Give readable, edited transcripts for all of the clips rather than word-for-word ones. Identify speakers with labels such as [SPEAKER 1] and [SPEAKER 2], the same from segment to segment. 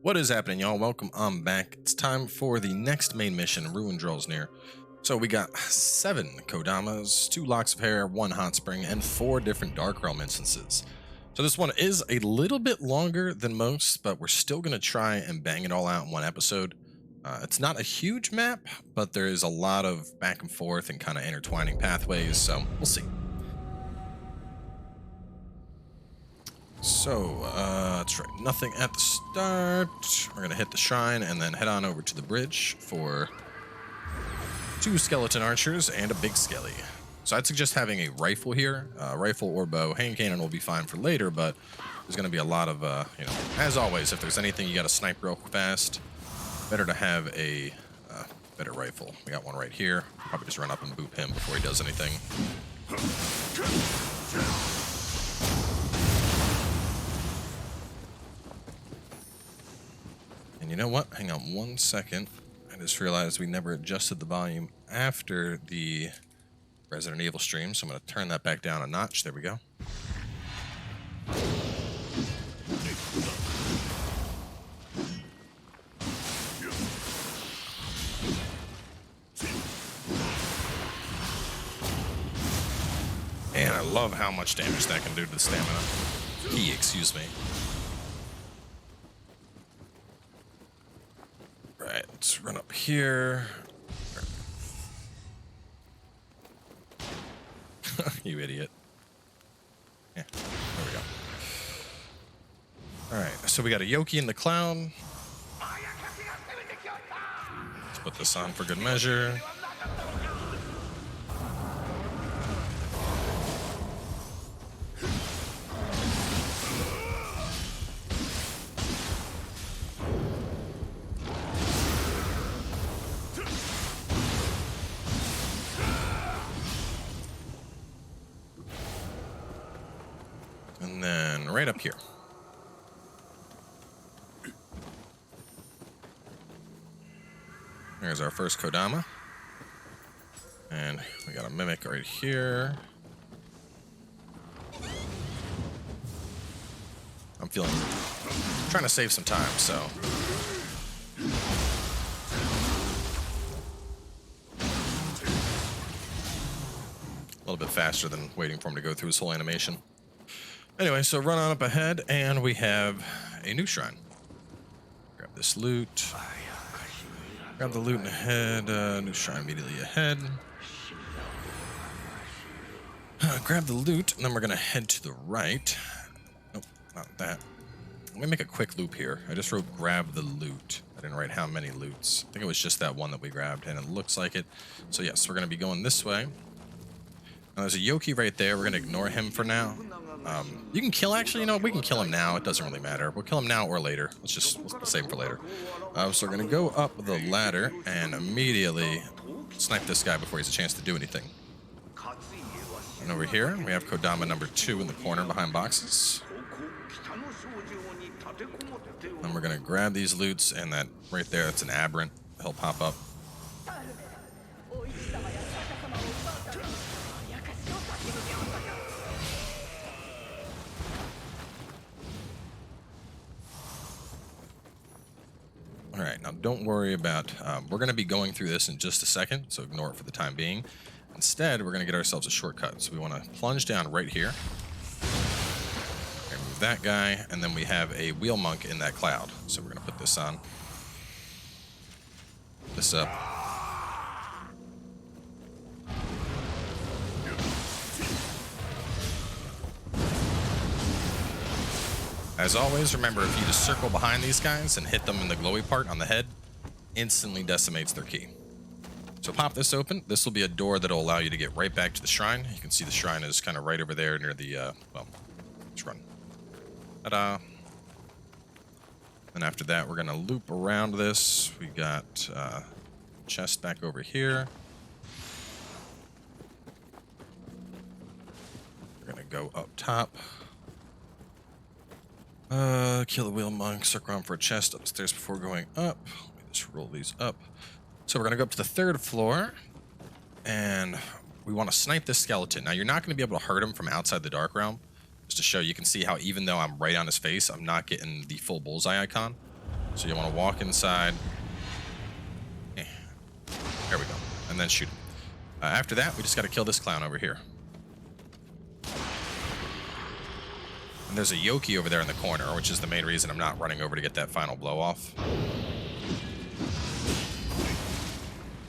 [SPEAKER 1] What is happening, y'all? Welcome on back. It's time for the next main mission, Ruin Draws Near. So we got 7 Kodamas, 2 locks of hair, 1 hot spring, and 4 different Dark Realm instances. So this one is a little bit longer than most, but we're still going to try and bang it all out in one episode. It's not a huge map, but there is a lot of back and forth and kind of intertwining pathways, so we'll see. So, that's right, nothing at the start. We're gonna hit the shrine and then head on over to the bridge for 2 skeleton archers and a big skelly. So I'd suggest having a rifle here, rifle or bow. Hand cannon will be fine for later, but there's gonna be a lot of, as always, if there's anything you gotta snipe real fast, better to have a better rifle. We got one right here. Probably just run up and boop him before he does anything. You know what? Hang on 1 second. I just realized we never adjusted the volume after the Resident Evil stream, so I'm going to turn that back down a notch. There we go. And I love how much damage that can do to the stamina. Excuse me. Right, let's run up here. You idiot. Yeah, there we go. Alright, so we got a Yokai in the cloud. Let's put this on for good measure. And then right up here. There's our first Kodama. And we got a mimic right here. I'm trying to save some time, so. A little bit faster than waiting for him to go through his whole animation. Anyway, so run on up ahead, and we have a new shrine. Grab this loot. Grab the loot ahead. New shrine immediately ahead. Grab the loot, and then we're going to head to the right. Nope, not that. Let me make a quick loop here. I just wrote grab the loot. I didn't write how many loots. I think it was just that one that we grabbed, and it looks like it. So yes, we're going to be going this way. Now, there's a Yokai right there. We're going to ignore him for now. You can kill, actually, we can kill him now. It doesn't really matter. We'll kill him now or later. We'll save him for later. So we're going to go up the ladder and immediately snipe this guy before he has a chance to do anything. And over here, we have Kodama number 2 in the corner behind boxes. And we're going to grab these loots, and that right there, that's an aberrant. He'll pop up. Alright, now don't worry about, we're going to be going through this in just a second, so ignore it for the time being. Instead, we're going to get ourselves a shortcut. So we want to plunge down right here. Remove that guy, and then we have a wheel monk in that cloud. So we're going to put this on. This up. As always, remember, if you just circle behind these guys and hit them in the glowy part on the head, instantly decimates their ki. So pop this open. This will be a door that will allow you to get right back to the shrine. You can see the shrine is kind of right over there near the, well, let's run. Ta-da. And after that, we're going to loop around this. We got chest back over here. We're going to go up top. Kill the wheel monk, circle around for a chest upstairs before going up. Let me just roll these up. So we're going to go up to the 3rd floor, and we want to snipe this skeleton. Now, you're not going to be able to hurt him from outside the Dark Realm. Just to show you can see how even though I'm right on his face, I'm not getting the full bullseye icon. So you want to walk inside. Eh, there we go. And then shoot him. After that, we just got to kill this clown over here. And there's a Yokai over there in the corner, which is the main reason I'm not running over to get that final blow off.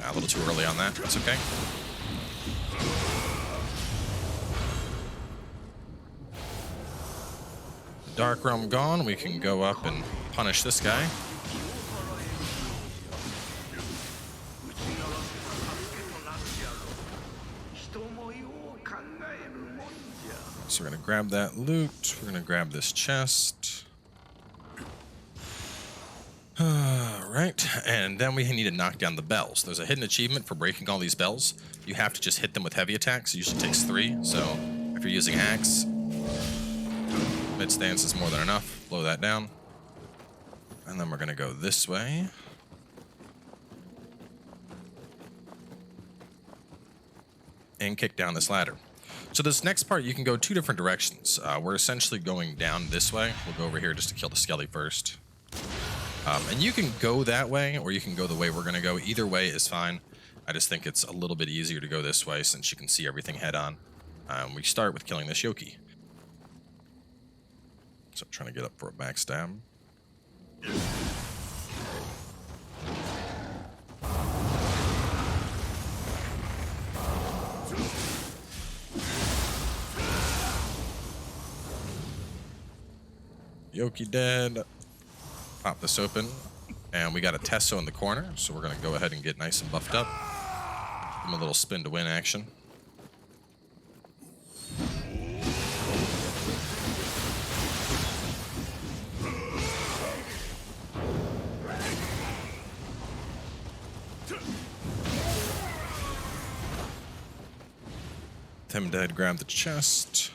[SPEAKER 1] A little too early on that. That's okay. Dark Realm gone. We can go up and punish this guy. So we're going to grab that loot. We're going to grab this chest. Right, and then we need to knock down the bells. There's a hidden achievement for breaking all these bells. You have to just hit them with heavy attacks. It usually takes 3, so if you're using axe, mid stance is more than enough. Blow that down. And then we're going to go this way. And kick down this ladder. So this next part, you can go 2 different directions. We're essentially going down this way. We'll go over here just to kill the skelly first. And you can go that way, or you can go the way we're going to go. Either way is fine. I just think it's a little bit easier to go this way since you can see everything head on. We start with killing this Yokai. So I'm trying to get up for a backstab. Yokai dead. Pop this open. And we got a Tesso in the corner, so we're going to go ahead and get nice and buffed up. Give him a little spin to win action. With him dead, grab the chest.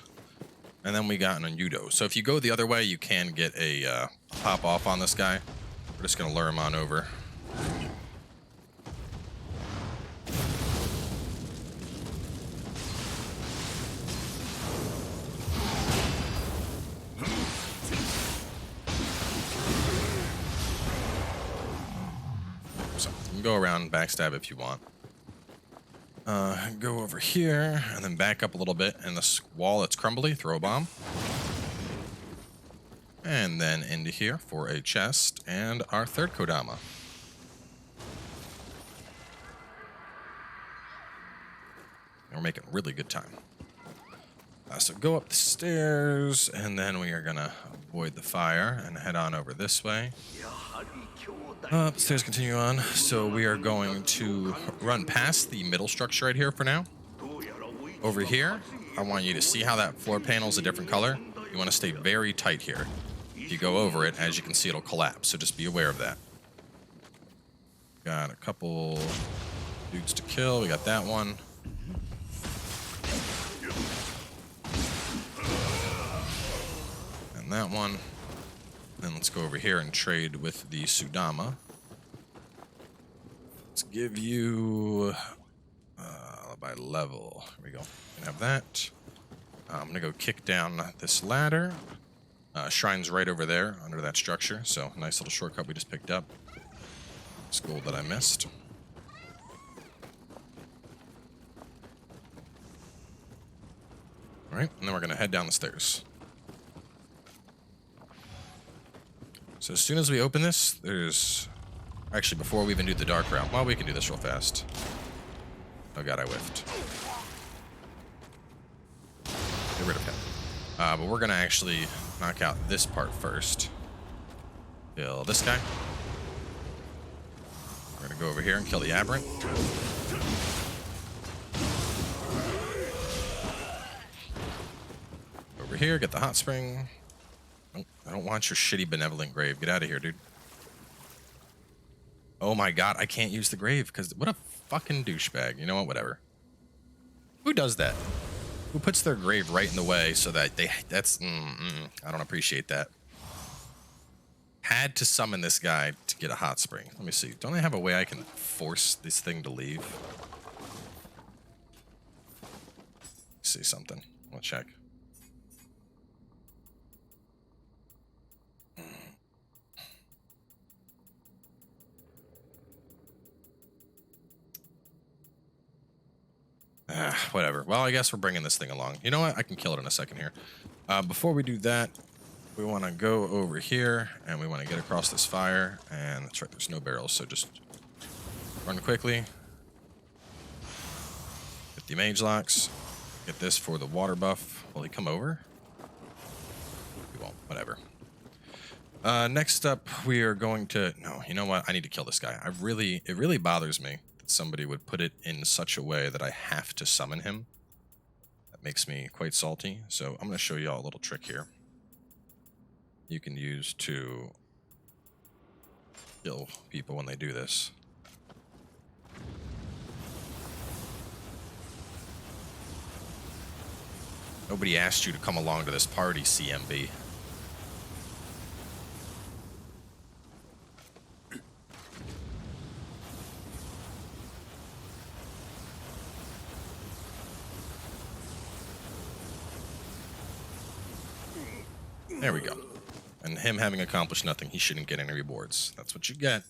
[SPEAKER 1] And then we got an Udo. So if you go the other way, you can get a pop off on this guy. We're just going to lure him on over. So you can go around and backstab if you want. Go over here and then back up a little bit, and this wall that's crumbly, throw a bomb. And then into here for a chest and our third Kodama. We're making really good time. So go up the stairs, and then we are gonna avoid the fire and head on over this way. Up the stairs, continue on. So we are going to run past the middle structure right here for now. Over here, I want you to see how that floor panel is a different color. You want to stay very tight here. If you go over it, as you can see, it'll collapse. So just be aware of that. Got a couple dudes to kill. We got that one. And that one. Then let's go over here and trade with the Sudama. Let's give you by level. Here we go. We can have that. I'm gonna go kick down this ladder. Shrine's right over there under that structure. So nice little shortcut we just picked up. It's gold that I missed. All right, and then we're gonna head down the stairs. So as soon as we open this, there's... Actually, before we even do the dark realm, well, we can do this real fast. Oh god, I whiffed. Get rid of him. But we're gonna actually knock out this part first. Kill this guy. We're gonna go over here and kill the aberrant. Over here, get the hot spring. I don't want your shitty benevolent grave. Get out of here, dude. Oh my god, I can't use the grave because what a fucking douchebag. You know what? Whatever. Who does that? Who puts their grave right in the way so that they... That's... I don't appreciate that. Had to summon this guy to get a hot spring. Let me see. Don't I have a way I can force this thing to leave? Let's see something. I'll check. Whatever. Well, I guess we're bringing this thing along. You know what? I can kill it in a second here. Before we do that, we want to go over here, and we want to get across this fire. And that's right, there's no barrels, so just run quickly. Get the mage locks. Get this for the water buff. Will he come over? He won't. Whatever. Next up, we are going to... No, you know what? I need to kill this guy. It really bothers me that somebody would put it in such a way that I have to summon him. That makes me quite salty. So I'm going to show you all a little trick here. You can use to kill people when they do this. Nobody asked you to come along to this party, CMB. There we go. And him having accomplished nothing, he shouldn't get any rewards. That's what you get.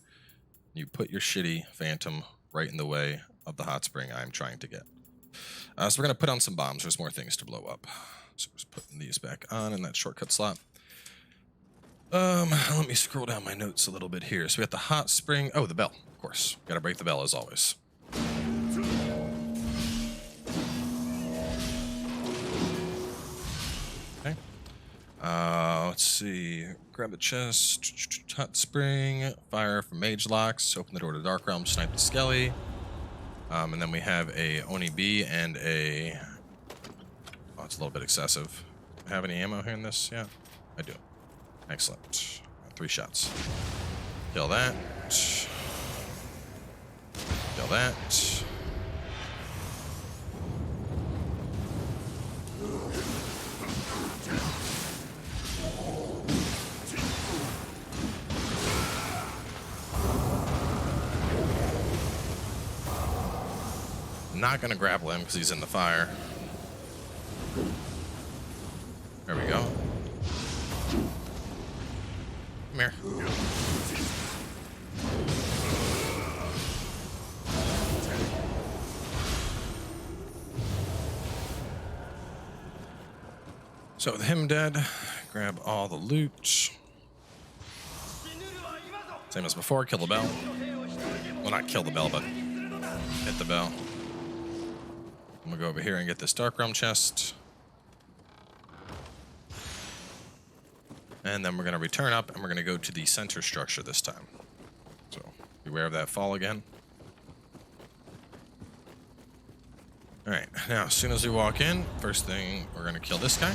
[SPEAKER 1] You put your shitty phantom right in the way of the hot spring I'm trying to get. So we're going to put on some bombs. There's more things to blow up. So we're just putting these back on in that shortcut slot. Let me scroll down my notes a little bit here. So we got the hot spring. Oh, the bell, of course. Got to break the bell as always. Okay. Let's see. Grab the chest. Hot spring. Fire from mage locks. Open the door to Dark Realm. Snipe the skelly. And then we have a Oni B and a... Oh, it's a little bit excessive. Do I have any ammo here in this? Yeah, I do. Excellent. 3 shots. Kill that. Kill that. Not gonna grapple him because he's in the fire. There we go. Come here. So with him dead, grab all the loot. Same as before, kill the bell. Well, not kill the bell, but hit the bell. I'm gonna go over here and get this Dark Realm chest. And then we're gonna return up and we're gonna go to the center structure this time. So beware of that fall again. Alright, now as soon as we walk in, first thing we're gonna kill this guy.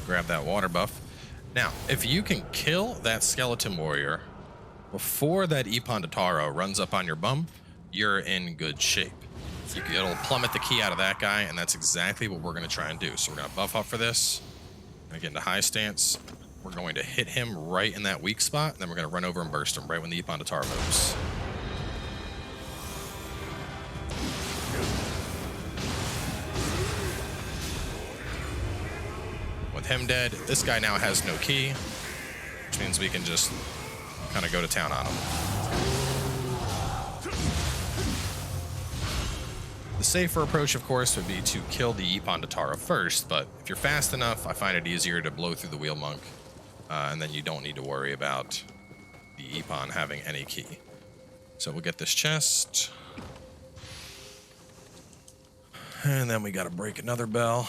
[SPEAKER 1] Grab that water buff. Now, if you can kill that skeleton warrior before that Ippon runs up on your bum, you're in good shape. It'll plummet the key out of that guy, and that's exactly what we're going to try and do. So we're going to buff up for this. We're going to get into high stance. We're going to hit him right in that weak spot, and then we're going to run over and burst him right when the Ippon moves. With him dead, this guy now has no key, which means we can just kind of go to town on him. The safer approach, of course, would be to kill the Ippon first, but if you're fast enough, I find it easier to blow through the Wheel Monk, and then you don't need to worry about the Ippon having any key. So we'll get this chest. And then we gotta break another bell.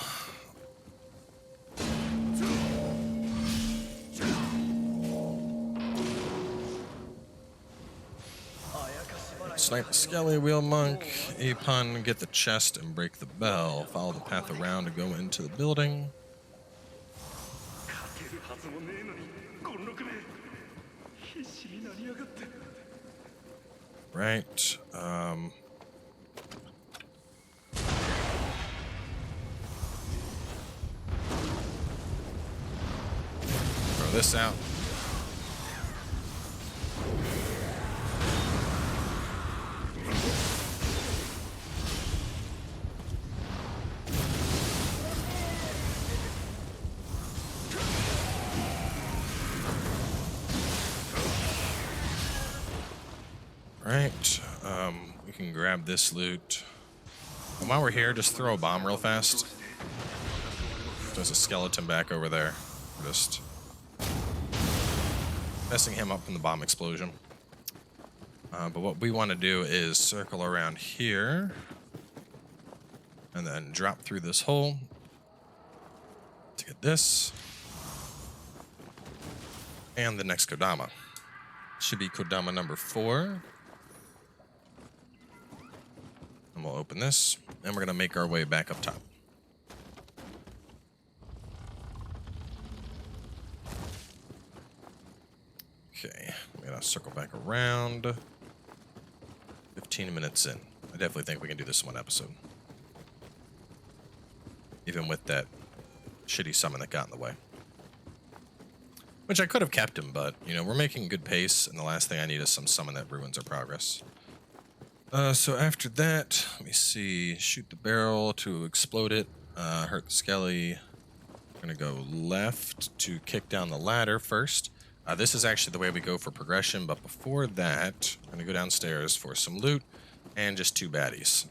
[SPEAKER 1] Snipe the Skelly, Wheel Monk, Ippon, get the chest and break the bell. Follow the path around to go into the building. Right. Throw this out. Right, we can grab this loot. And while we're here, just throw a bomb real fast. There's a skeleton back over there. Just messing him up from the bomb explosion. But what we want to do is circle around here and then drop through this hole to get this. And the next Kodama. Should be Kodama number 4. And we'll open this, and we're going to make our way back up top. Okay, we're going to circle back around. 15 minutes in. I definitely think we can do this in one episode. Even with that shitty summon that got in the way. Which I could have kept him, but, you know, we're making good pace, and the last thing I need is some summon that ruins our progress. So after that, let me see. Shoot the barrel to explode it. Hurt the skelly. I'm going to go left to kick down the ladder first. This is actually the way we go for progression, but before that, I'm going to go downstairs for some loot and just 2 baddies.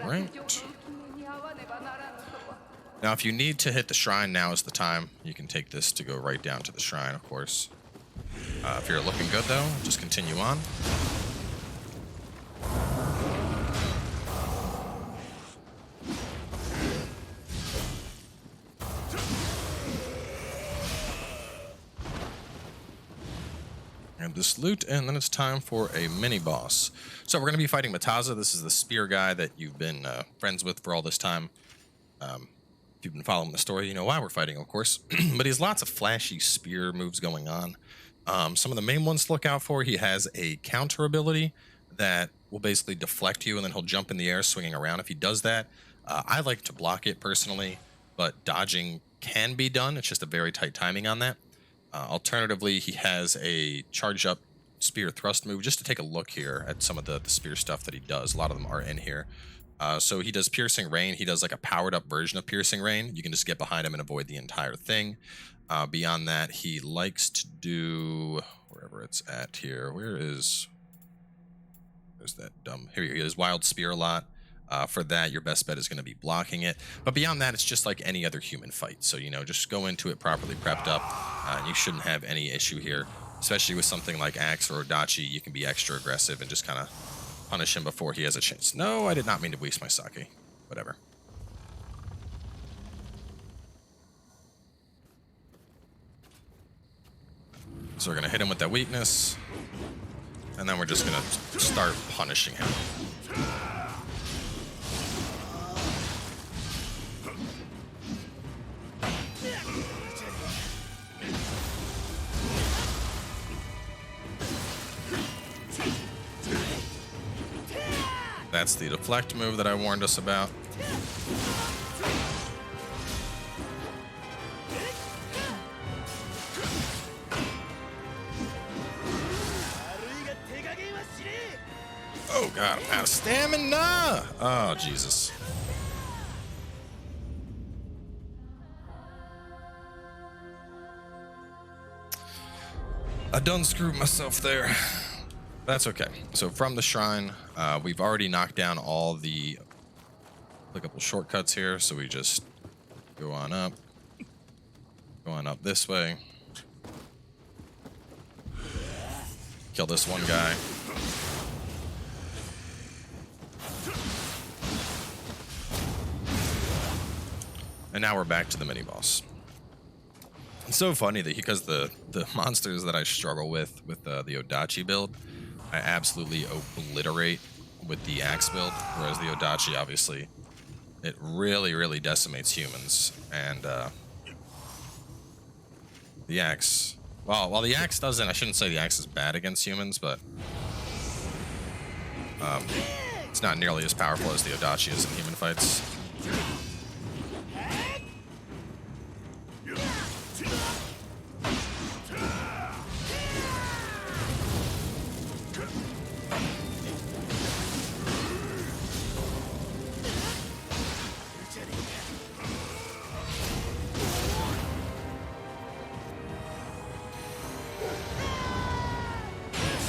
[SPEAKER 1] Right. Now, if you need to hit the shrine, now is the time. You can take this to go right down to the shrine, of course. If you're looking good, though, just continue on. And this loot, and then it's time for a mini-boss. So we're going to be fighting Matassa. This is the spear guy that you've been friends with for all this time. If you've been following the story, you know why we're fighting, of course. But he has lots of flashy spear moves going on. Some of the main ones to look out for, he has a counter ability that will basically deflect you, and then he'll jump in the air swinging around. If he does that, I like to block it personally, but dodging can be done. It's just a very tight timing on that. Alternatively, he has a charge up spear thrust move. Just to take a look here at some of the spear stuff that he does. A lot of them are in here. So he does piercing rain. He does like a powered up version of piercing rain. You can just get behind him and avoid the entire thing. Beyond that, he likes to do wherever it's at here. Where's that dumb? Here he is. Wild spear a lot. For that, your best bet is going to be blocking it. But beyond that, it's just like any other human fight. So, you know, just go into it properly prepped up. And you shouldn't have any issue here. Especially with something like Axe or Odachi, you can be extra aggressive and just kind of punish him before he has a chance. No, I did not mean to waste my sake. Whatever. So we're going to hit him with that weakness. And then we're just going to start punishing him. That's the deflect move that I warned us about. Oh god, I'm out of stamina! Oh, Jesus. I done screwed myself there. That's okay. So from the shrine, we've already knocked down all the applicable shortcuts here, so we just go on up this way, kill this one guy, and now we're back to the mini boss. It's so funny that because the monsters that I struggle with the Odachi build, I absolutely obliterate with the Axe build, whereas the Odachi, obviously, it really decimates humans. And the Axe, well, while the Axe doesn't, I shouldn't say the Axe is bad against humans, but it's not nearly as powerful as the Odachi is in human fights.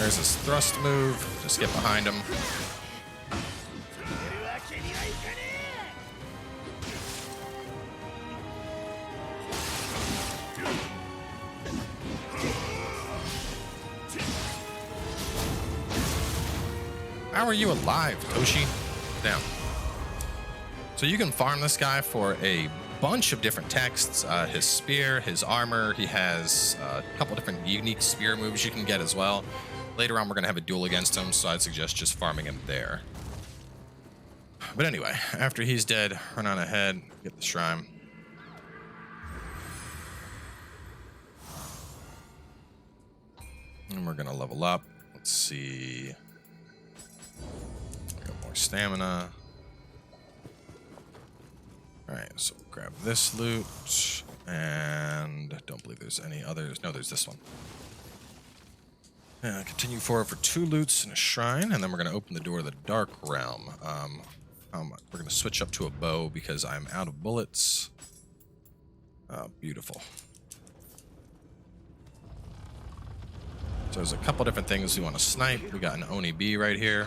[SPEAKER 1] There's his thrust move. Just get behind him. How are you alive, Toshi? Down. So you can farm this guy for a bunch of different texts. His spear, his armor. He has a couple different unique spear moves you can get as well. Later on, we're going to have a duel against him, so I'd suggest just farming him there. But anyway, after he's dead, run on ahead, get the shrine. And we're going to level up. Let's see. Got more stamina. Alright, so grab this loot. And don't believe there's any others. No, there's this one. Continue forward for 2 loots and a shrine, and then we're going to open the door to the Dark Realm. We're going to switch up to a bow because I'm out of bullets. Beautiful. So there's a couple different things we want to snipe. We got an Oni B right here.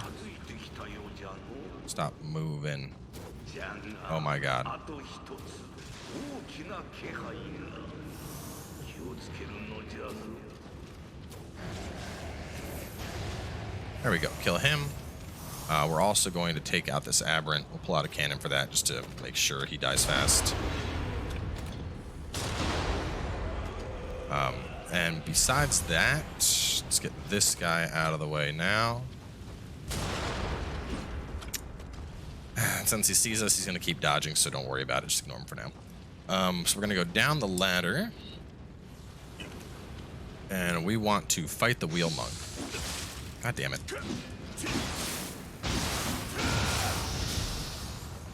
[SPEAKER 1] Stop moving. Oh my god. There we go. Kill him. We're also going to take out this aberrant. We'll pull out a cannon for that just to make sure he dies fast. And besides that, let's get this guy out of the way now. Since he sees us, he's going to keep dodging, so don't worry about it. Just ignore him for now. So we're going to go down the ladder. And we want to fight the wheel monk. God damn it.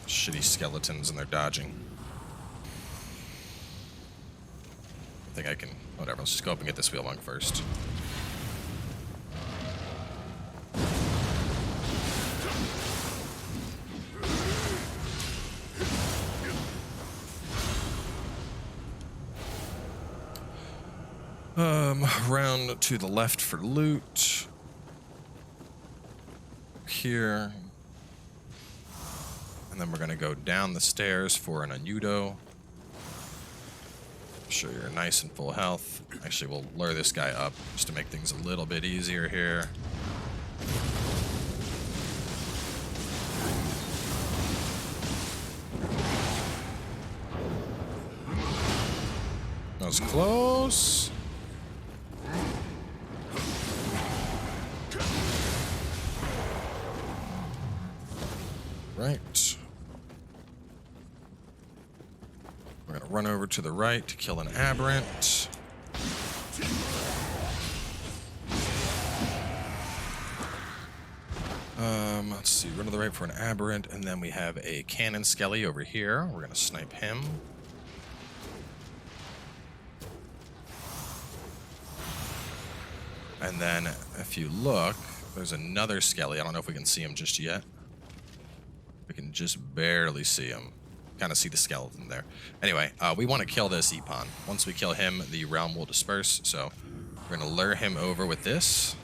[SPEAKER 1] Shitty skeletons and they're dodging. I think I can... Whatever, let's just go up and get this wheel monk first. Round to the left for loot. Here. And then we're going to go down the stairs for an Nioh. Make sure you're nice and full health. Actually, we'll lure this guy up just to make things a little bit easier here. That was close. Right. We're going to run over to the right to kill an aberrant. Let's see, run to the right for an aberrant, and then we have a cannon skelly over here. We're going to snipe him. And then, if you look, there's another skelly. I don't know if we can see him just yet. We can just barely see him. Kind of see the skeleton there. Anyway, we want to kill this Ippon. Once we kill him, the realm will disperse. So we're going to lure him over with this.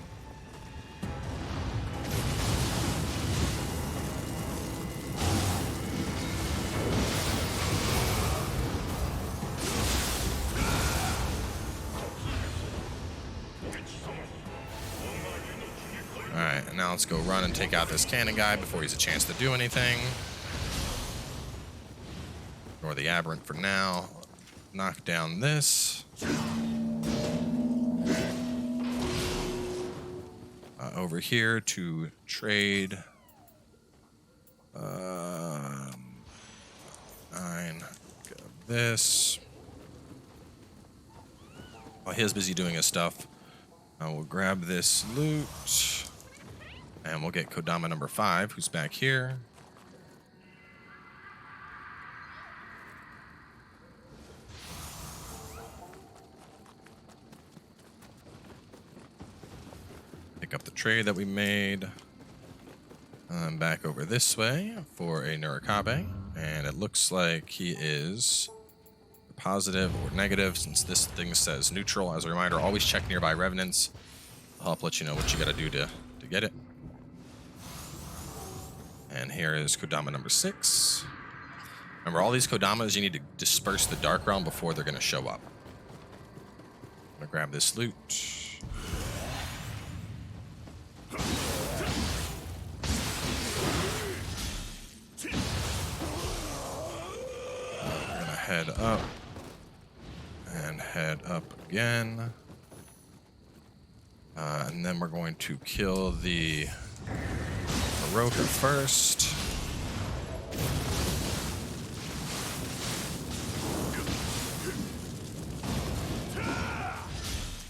[SPEAKER 1] Alright, and now let's go run and take out this cannon guy before he's a chance to do anything. Ignore the aberrant for now. Knock down this. Over here to trade. 9. Got this. While he's busy doing his stuff, we'll grab this loot. And we'll get Kodama number 5, who's back here. Pick up the trade that we made. Back over this way for a Nurikabe. And it looks like he is positive or negative, since this thing says neutral. As a reminder, always check nearby revenants. I'll help let you know what you gotta do to get it. And here is Kodama number 6. Remember, all these Kodamas, you need to disperse the Dark Realm before they're gonna show up. I'm gonna grab this loot. We're gonna head up. And head up again. And then we're going to kill the Roka first.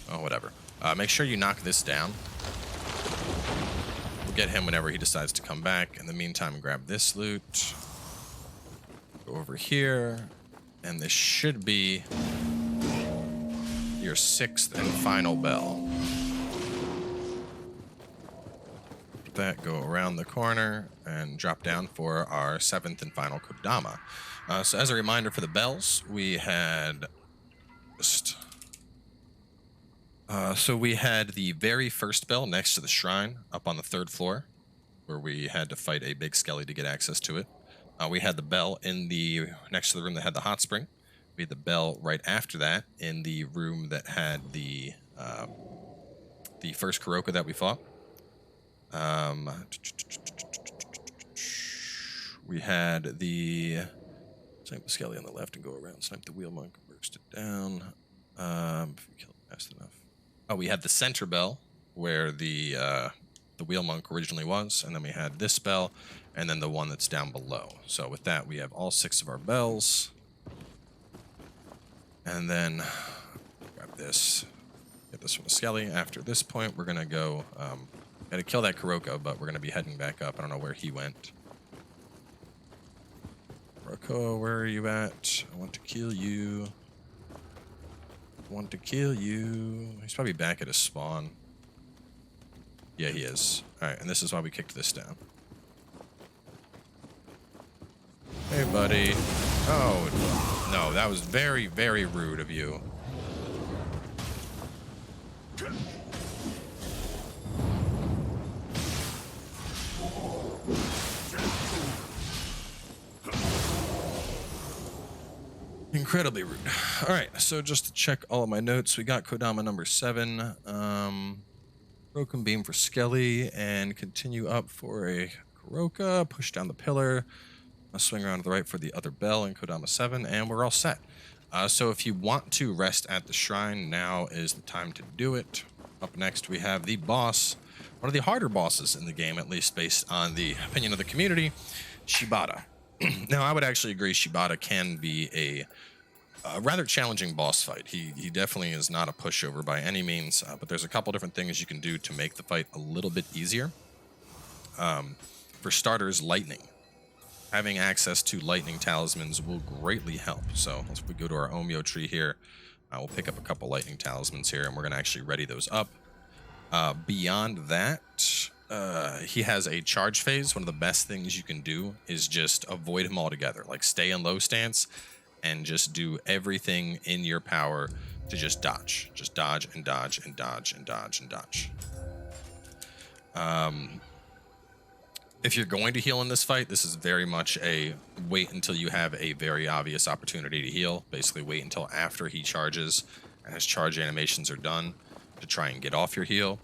[SPEAKER 1] Oh, whatever. Make sure you knock this down. We'll get him whenever he decides to come back. In the meantime, grab this loot. Go over here. And this should be your 6th and final bell. That, go around the corner and drop down for our 7th and final Kodama. So as a reminder for the bells, we had just so we had the very first bell next to the shrine up on the 3rd floor, where we had to fight a big skelly to get access to it. We had the bell in the next to the room that had the hot spring. We had the bell right after that in the room that had the first Kuroka that we fought. We had the snipe the skelly on the left and go around, snipe the wheel monk, burst it down. If we kill it fast enough. Oh, we had the center bell where the wheel monk originally was, and then we had this bell, and then the one that's down below. So with that, we have all 6 of our bells. And then grab this, get this from the skelly. After this point, we're gonna go. Gotta kill that Kuroka, but we're gonna be heading back up. I don't know where he went. Kuroka, where are you at? I want to kill you. I want to kill you. He's probably back at his spawn. Yeah, he is. Alright, and this is why we kicked this down. Hey, buddy. Oh, no, that was very, very rude of you. Incredibly rude. All right, so just to check all of my notes, we got Kodama number 7, broken beam for Skelly, and continue up for a Kuroka, push down the pillar, swing around to the right for the other bell in Kodama 7, and we're all set. So if you want to rest at the shrine, now is the time to do it. Up next, we have the boss, one of the harder bosses in the game, at least based on the opinion of the community, Shibata. Now, I would actually agree Shibata can be a rather challenging boss fight. He definitely is not a pushover by any means, but there's a couple different things you can do to make the fight a little bit easier. For starters, lightning. Having access to lightning talismans will greatly help. So let's we go to our Omyo tree here. We'll pick up a couple lightning talismans here, and we're going to actually ready those up. Beyond that, he has a charge phase. One of the best things you can do is just avoid him altogether. Like, stay in low stance and just do everything in your power to just dodge. Just dodge and dodge and dodge and dodge and dodge. If you're going to heal in this fight, this is very much a wait until you have a very obvious opportunity to heal. Basically, wait until after he charges and his charge animations are done to try and get off your heal.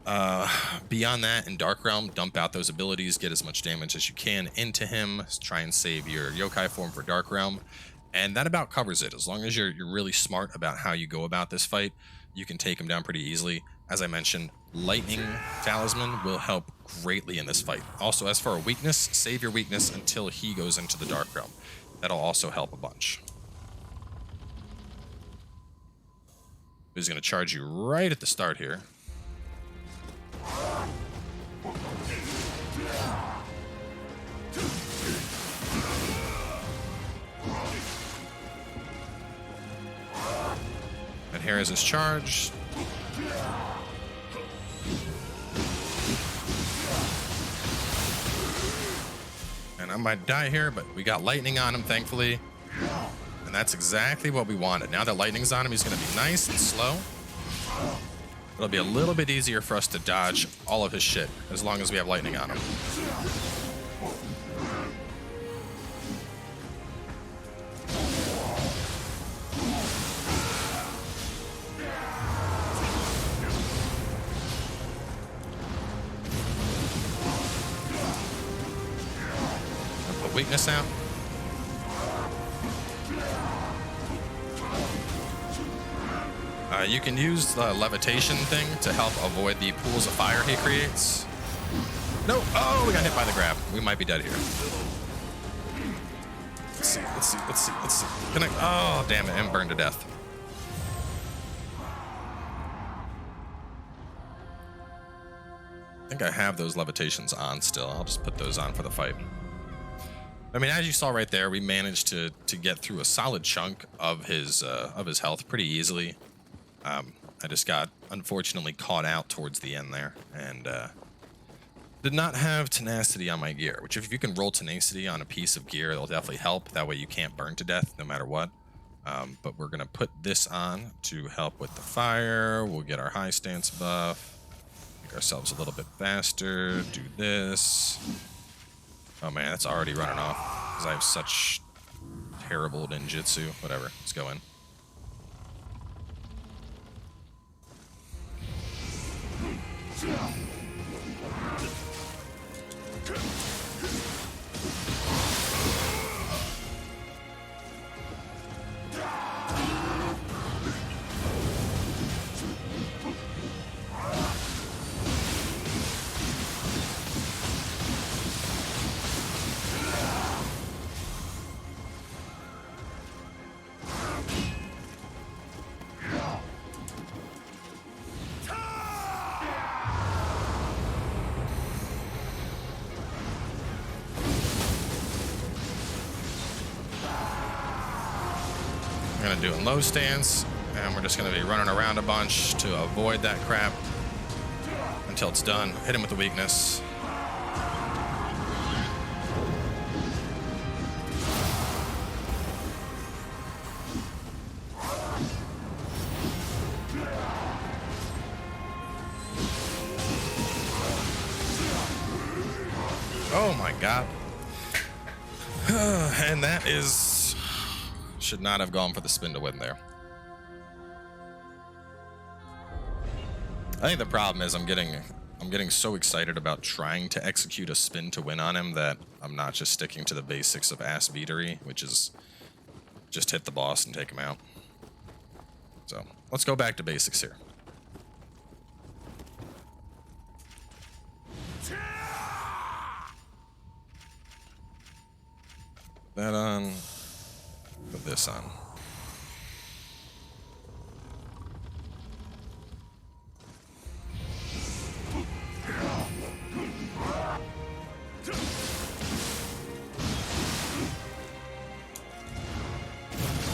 [SPEAKER 1] Beyond that, in Dark Realm, dump out those abilities, get as much damage as you can into him, try and save your Yokai form for Dark Realm, and that about covers it. As long as you're really smart about how you go about this fight, you can take him down pretty easily. As I mentioned, Lightning Talisman will help greatly in this fight. Also, as for a weakness, save your weakness until he goes into the Dark Realm. That'll also help a bunch. He's going to charge you right at the start here. And here is his charge. And I might die here, but we got lightning on him, thankfully. And that's exactly what we wanted. Now that lightning's on him, he's going to be nice and slow. It'll be a little bit easier for us to dodge all of his shit as long as we have lightning on him. Put weakness out. You can use the levitation thing to help avoid the pools of fire he creates. No! Oh, we got hit by the grab. We might be dead here. Let's see, let's see, let's see, let's see. Can I? Oh, damn it, I'm burned to death. I think I have those levitations on still. I'll just put those on for the fight. I mean, as you saw right there, we managed to get through a solid chunk of his health pretty easily. I just got, unfortunately, caught out towards the end there, and did not have tenacity on my gear, which if you can roll tenacity on a piece of gear, it'll definitely help. That way you can't burn to death no matter what. But we're going to put this on to help with the fire. We'll get our high stance buff, make ourselves a little bit faster, do this. Oh man, that's already running off, because I have such terrible ninjutsu. Whatever, let's go in. We're gonna do a low stance, and we're just gonna be running around a bunch to avoid that crap until it's done. Hit him with the weakness. Oh my god. And that is... should not have gone for the spin to win there. I think the problem is I'm getting so excited about trying to execute a spin to win on him that I'm not just sticking to the basics of ass beatery, which is just hit the boss and take him out. So let's go back to basics here. That on. Put this on.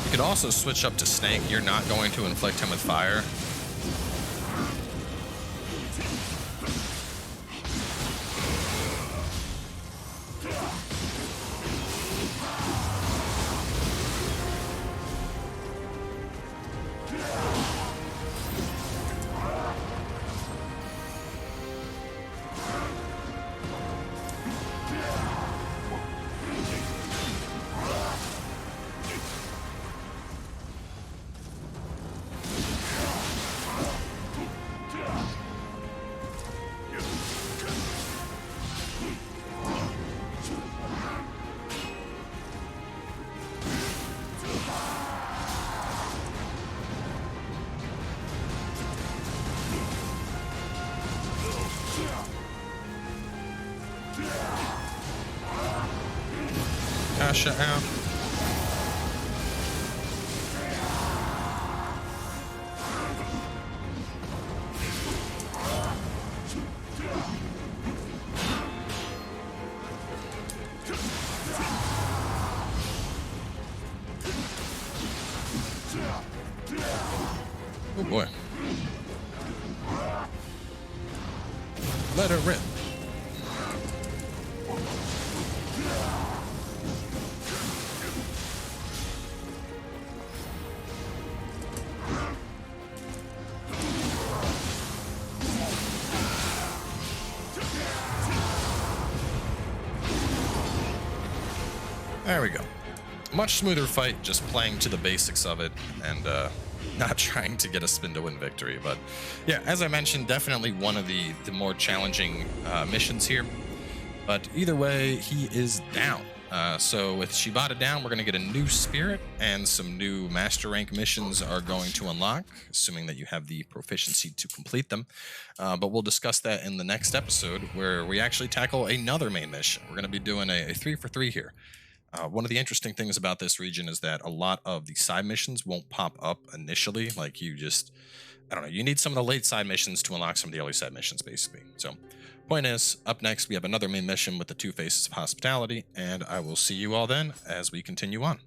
[SPEAKER 1] You could also switch up to Snake. You're not going to inflict him with fire. Shut out. Oh boy. Let her rip. There we go. Much smoother fight, just playing to the basics of it and not trying to get a spin to win victory. But yeah, as I mentioned, definitely one of the more challenging missions here. But either way, he is down. So with Shibata down, we're going to get a new spirit, and some new master rank missions are going to unlock, assuming that you have the proficiency to complete them. But we'll discuss that in the next episode, where we actually tackle another main mission. We're going to be doing a 3 for 3 here. One of the interesting things about this region is that a lot of the side missions won't pop up initially. Like, you just, I don't know, you need some of the late side missions to unlock some of the early side missions, basically. So point is, up next we have another main mission with the 2 Faces of Hospitality, and I will see you all then as we continue on.